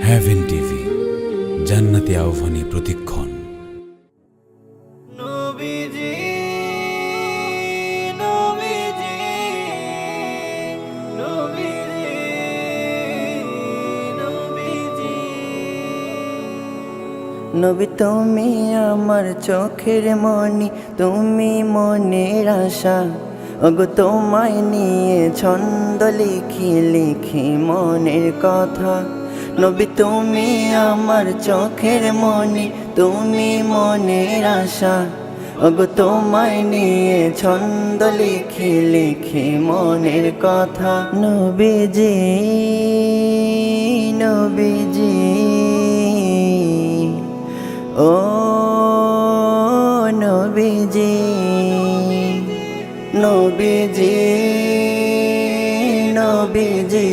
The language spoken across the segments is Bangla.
হেভেন টিভি, জান্নাতি আহ্বানী প্রতিক্ষণ। নবীজি নবীজি নবীজি নবীজি নবী তুমি আমার চোখের মনি, তুমি মনের আশা। ওগো তোমায় নিয়ে ছন্দ লিখি লিখি মনের কথা। নবী তুমি আমার চোখের মনি, তুমি মনের আশা। ওগো তোমায় নিয়ে ছন্দ লিখি লিখি মনের কথা। নবীজি নবীজি ও নবীজি নবীজি নবীজি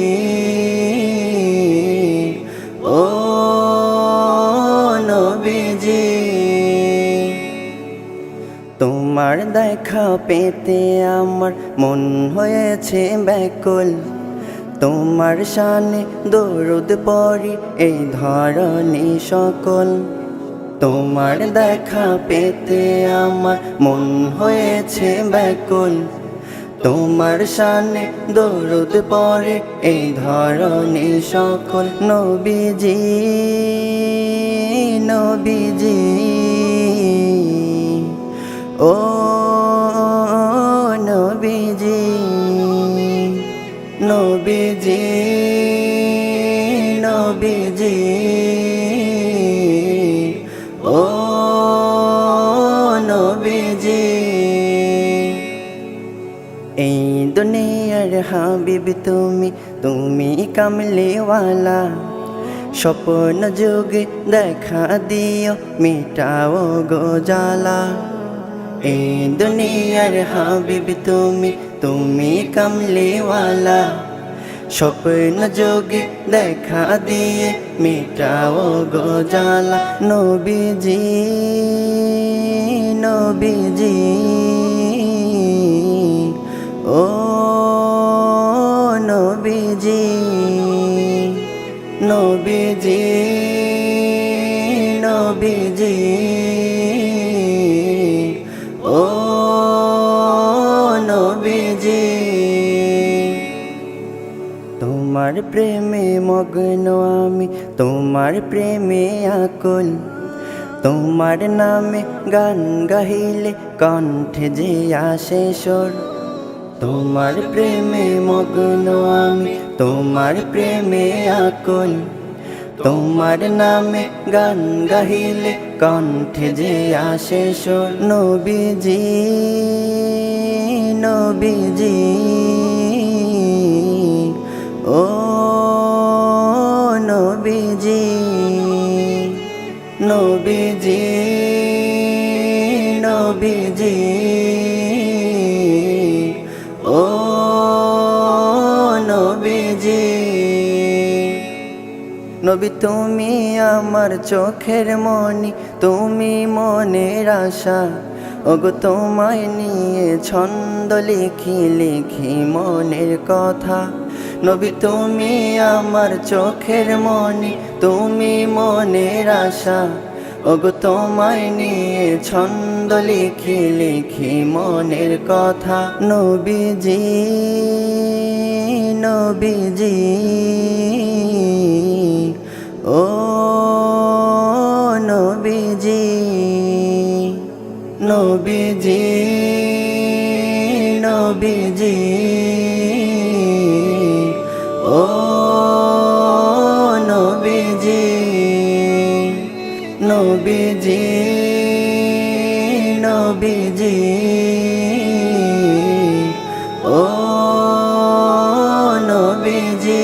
ও নবীজি তোমার দেখা পেতে আমার মন হয়েছে ব্যাকুল। তোমার শানে দরুদ পড়ি এই ধরনী সকল। তোমার দেখা পেতে আমার মন হয়েছে ব্যাকুল। তোমার শানে দরুদ পড়ে এই ধরনী সকল। নবীজি নবীজি ও নবীজি নবীজি নবীজি ও নবীজি এই দুনিয়ার হাবিব তুমি, তুমি কামলিওয়ালা। স্বপ্ন যুগে দেখা দিও মিটাও গো জ্বালা। এই দুনিয়ার হাবিব তুমি, তুমি কামলিওয়ালা। স্বপ্ন যোগে দেখা দিয়ে মিটাও গো জ্বালা। নবীজি নবীজি ও নবীজি নবীজি নবীজি ও নবীজি তোমার প্রেমে মগ্ন আমি, তোমার প্রেমে আকুল। তোমার নামে গান গাহিলে কণ্ঠে যে আসে সুর। তোমার প্রেমে মগ্ন আমি, তোমার প্রেমে আকুল। তোমার নামে গান গাহিলে কণ্ঠে যে আসে সুর। নবীজি নবীজি ও নবীজি নবীজি নবীজি ও নবীজি নবী তুমি আমার চোখের মনি, তুমি মনের আশা। ওগো তোমায় নিয়ে ছন্দ লিখি লিখি মনের কথা। নবী তুমি আমার চোখের মনি, তুমি মনের আশা। ওগো তোমায় নিয়ে ছন্দ লিখি লিখি মনের কথা। নবীজি নবীজি ও নবীজি নবীজি নবীজি ও নবীজি নবীজি নবীজি ও নবীজি।